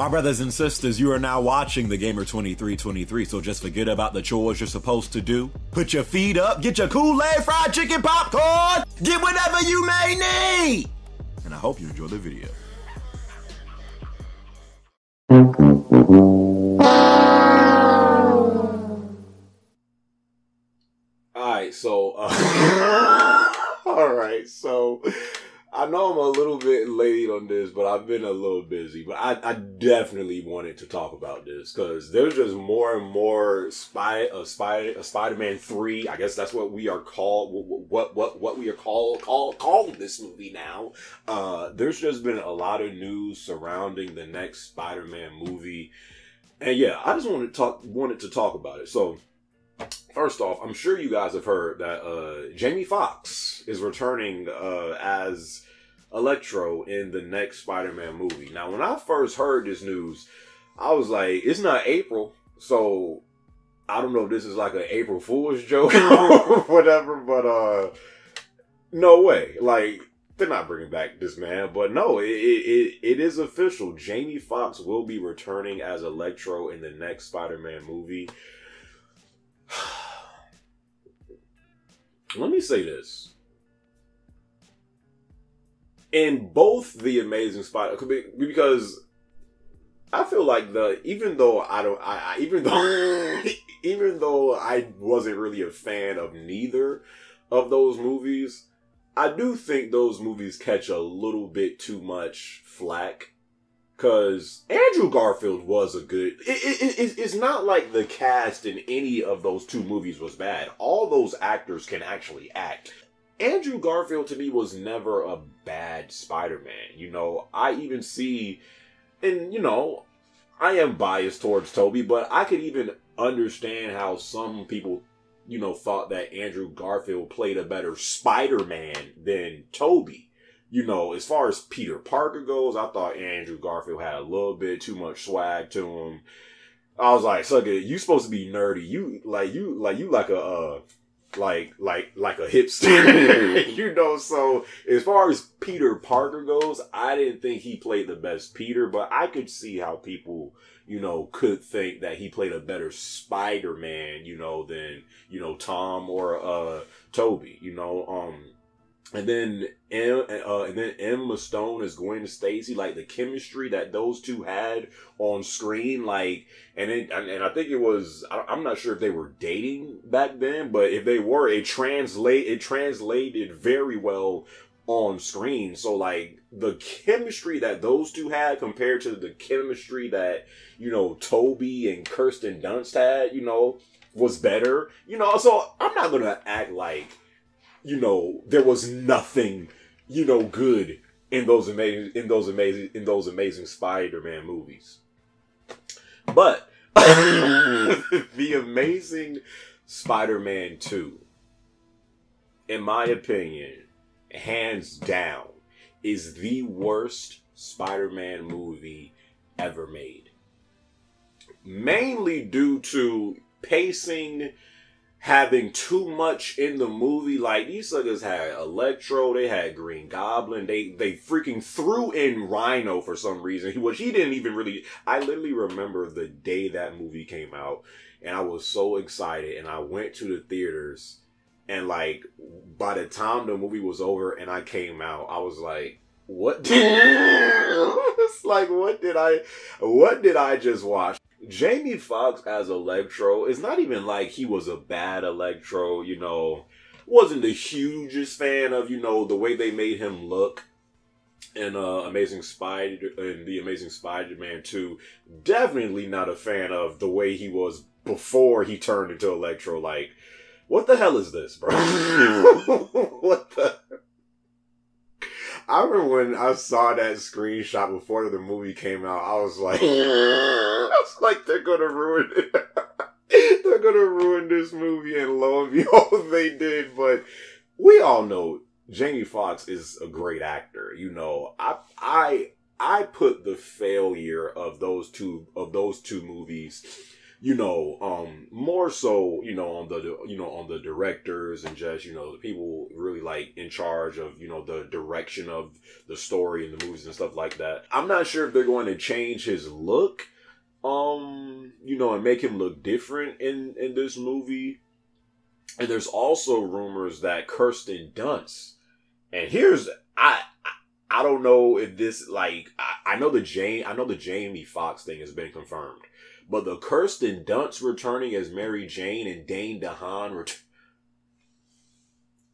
My brothers and sisters, you are now watching the Gamer 2323, so just forget about the chores you're supposed to do. Put your feet up, get your Kool-Aid, fried chicken, popcorn, get whatever you may need! And I hope you enjoy the video. Alright, so I know I'm a little bit late on this, but I've been a little busy. But I definitely wanted to talk about this because there's just more and more Spider-Man 3. I guess that's what we are called. What we are calling this movie now. There's just been a lot of news surrounding the next Spider-Man movie, and yeah, I just wanted to talk about it. So. First off, I'm sure you guys have heard that Jamie Foxx is returning as Electro in the next Spider-Man movie. Now, when I first heard this news, I was like, it's not April, so I don't know if this is like an April Fool's joke or whatever, but no way. Like, they're not bringing back this man, but no, it is official. Jamie Foxx will be returning as Electro in the next Spider-Man movie. Let me say this. In both the Amazing Spider, because I feel like even though I wasn't really a fan of neither of those movies, I do think those movies catch a little bit too much flack. Because Andrew Garfield was a good... It's not like the cast in any of those two movies was bad. All those actors can actually act. Andrew Garfield, to me, was never a bad Spider-Man. You know, I even see... And, you know, I am biased towards Tobey, but I could even understand how some people, you know, thought that Andrew Garfield played a better Spider-Man than Tobey. You know, as far as Peter Parker goes, I thought Andrew Garfield had a little bit too much swag to him. I was like, "Suck it, you supposed to be nerdy. You like a hipster." You know, so as far as Peter Parker goes, I didn't think he played the best Peter, but I could see how people, you know, could think that he played a better Spider-Man, you know, than, you know, Tom or Tobey, you know, And then Emma Stone is Gwen Stacy, like the chemistry that those two had on screen, like, and I think it was, I'm not sure if they were dating back then, but if they were, it translated very well on screen. So like the chemistry that those two had compared to the chemistry that, you know, Tobey and Kirsten Dunst had, you know, was better, you know. So I'm not gonna act like, you know, there was nothing, you know, good in those amazing Spider-Man movies. But the Amazing Spider-Man 2, in my opinion, hands down, is the worst Spider-Man movie ever made. Mainly due to pacing, having too much in the movie. Like, these suckers had Electro, they had Green Goblin, they freaking threw in Rhino for some reason, which he didn't even really... I literally remember the day that movie came out, and I was so excited, and I went to the theaters, and like, by the time the movie was over and I came out, I was like, what it's like, what did I just watch? Jamie Foxx as Electro, it's not even like he was a bad Electro, you know. Wasn't the hugest fan of, you know, the way they made him look in the Amazing Spider-Man 2. Definitely not a fan of the way he was before he turned into Electro. Like, what the hell is this, bro? What the... I remember when I saw that screenshot before the movie came out, I was like, they're gonna ruin it. They're gonna ruin this movie, and lo and behold, they did. But we all know Jamie Foxx is a great actor. You know, I put the failure of those two movies more so, on the directors and just, the people really like in charge of, the direction of the story and the movies and stuff like that. I'm not sure if they're going to change his look, and make him look different in this movie. And there's also rumors that Kirsten Dunst, and I don't know if this, like, I know the Jamie Foxx thing has been confirmed, but the Kirsten Dunst returning as Mary Jane and Dane DeHaan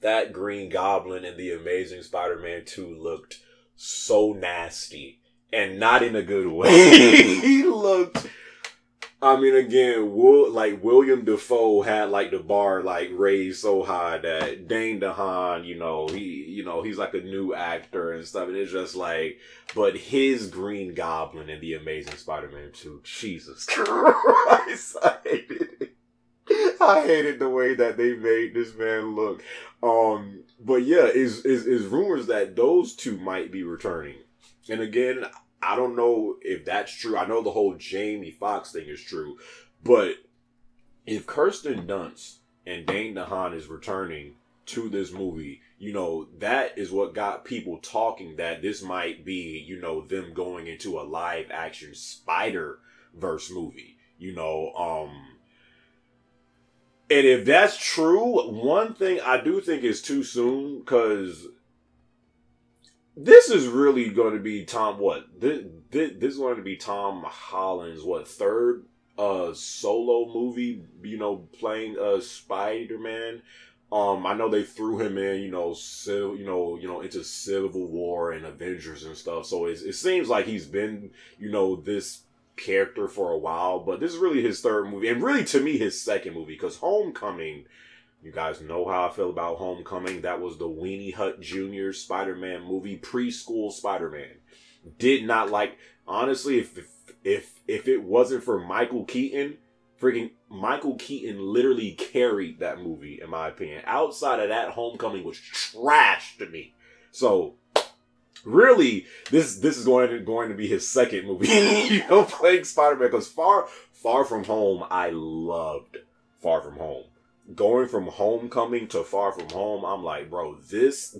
that Green Goblin in The Amazing Spider-Man 2 looked so nasty, and not in a good way. He looked, I mean, again, William Dafoe had like the bar like raised so high that Dane DeHaan, he's like a new actor and stuff, and it's just like, but his Green Goblin in The Amazing Spider-Man 2, Jesus Christ, I hated it. I hated the way that they made this man look. But yeah, is rumors that those two might be returning, and again, I don't know if that's true. I know the whole Jamie Foxx thing is true. But if Kirsten Dunst and Dane DeHaan is returning to this movie, that is what got people talking that this might be, them going into a live action Spider-Verse movie. And if that's true, one thing I do think is too soon, because this is really going to be this is going to be Tom Holland's third solo movie, playing Spider-Man. I know they threw him in, into Civil War and Avengers and stuff. So it seems like he's been, this character for a while, but this is really his third movie, and really to me his second movie, because Homecoming, you guys know how I feel about Homecoming. That was the Weenie Hut Jr. Spider-Man movie, preschool Spider-Man. Did not like, honestly, if it wasn't for Michael Keaton, freaking Michael Keaton literally carried that movie, in my opinion. Outside of that, Homecoming was trash to me. So really, this is going to be his second movie, playing Spider-Man, because Far From Home, I loved Far From Home. Going from Homecoming to Far From Home, I'm like, bro, this,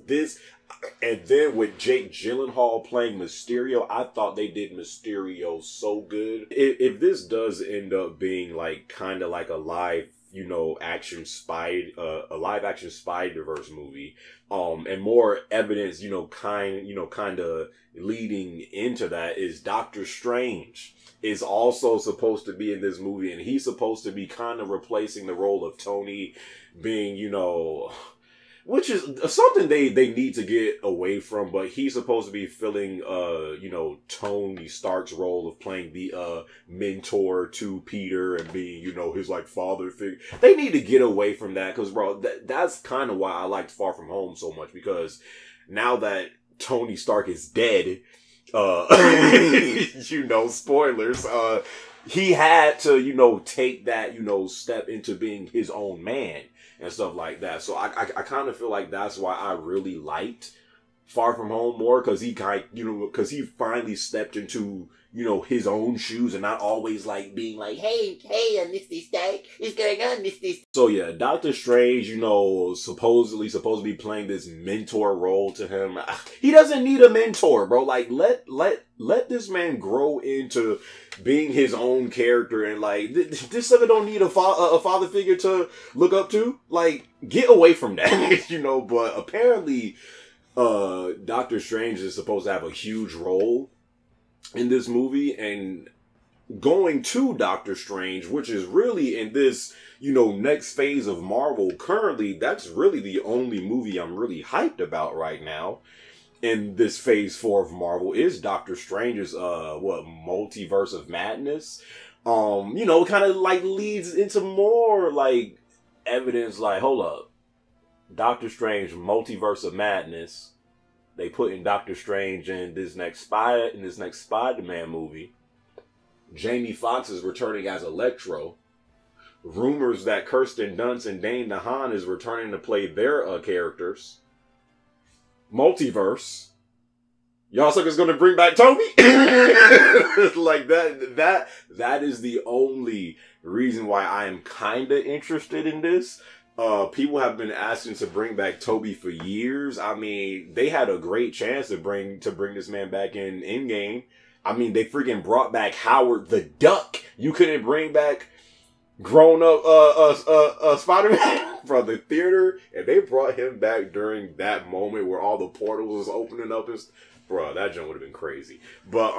and then with Jake Gyllenhaal playing Mysterio, I thought they did Mysterio so good. If this does end up being like kind of like a live, action Spider-Verse movie, and more evidence, kind of leading into that is Doctor Strange is also supposed to be in this movie, and he's supposed to be kind of replacing the role of Tony, being, which is something they need to get away from, but he's supposed to be filling, Tony Stark's role of playing the mentor to Peter and being, his like father figure. They need to get away from that, because bro, that's kind of why I liked Far From Home so much, because now that Tony Stark is dead, spoilers, he had to, take that, step into being his own man and stuff like that. So I kind of feel like that's why I really liked Far From Home more, because he because he finally stepped into, his own shoes and not always like being like, hey, and this thing is going on, this. So yeah, Doctor Strange, supposedly supposed to be playing this mentor role to him. He doesn't need a mentor, bro. Like, let this man grow into being his own character, and like, this sucker don't need a father figure to look up to. Like, get away from that, but apparently, Doctor Strange is supposed to have a huge role in this movie, and going to Doctor Strange, which is really in this, next phase of Marvel currently, that's really the only movie I'm really hyped about right now in this phase 4 of Marvel, is Doctor Strange's, Multiverse of Madness. Kind of like leads into more like evidence, like, hold up, Doctor Strange Multiverse of Madness. They put in Doctor Strange in this next Spider-Man movie. Jamie Foxx is returning as Electro. Rumors that Kirsten Dunst and Dane DeHaan is returning to play their characters. Multiverse. Y'all suckers gonna bring back Toby? Like that is the only reason why I am kinda interested in this. People have been asking to bring back Toby for years. I mean, they had a great chance to bring this man back in Endgame. I mean, they freaking brought back Howard the Duck. You couldn't bring back grown up Spider-Man from the theater, and they brought him back during that moment where all the portals was opening up and bruh, that joint would have been crazy. But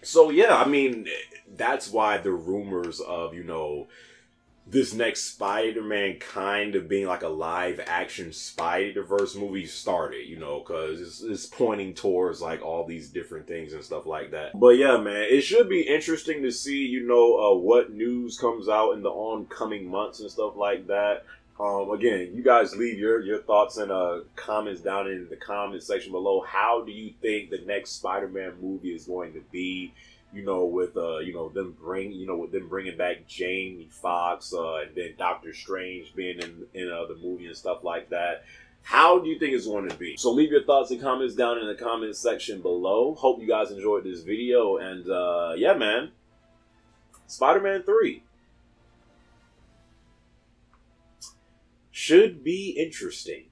so yeah, I mean, that's why the rumors of, you know, this next Spider-Man kind of being like a live action Spider-Verse movie started, you know, because it's pointing towards like all these different things and stuff like that. But yeah, man, it should be interesting to see, you know, what news comes out in the oncoming months and stuff like that. Again, you guys leave your thoughts and comments down in the comment section below. How do you think the next Spider-Man movie is going to be? You know, with you know, them bringing back Jamie Foxx, and then Doctor Strange being in the movie and stuff like that. How do you think it's going to be? So leave your thoughts and comments down in the comment section below. Hope you guys enjoyed this video, and yeah, man, Spider-Man 3 should be interesting.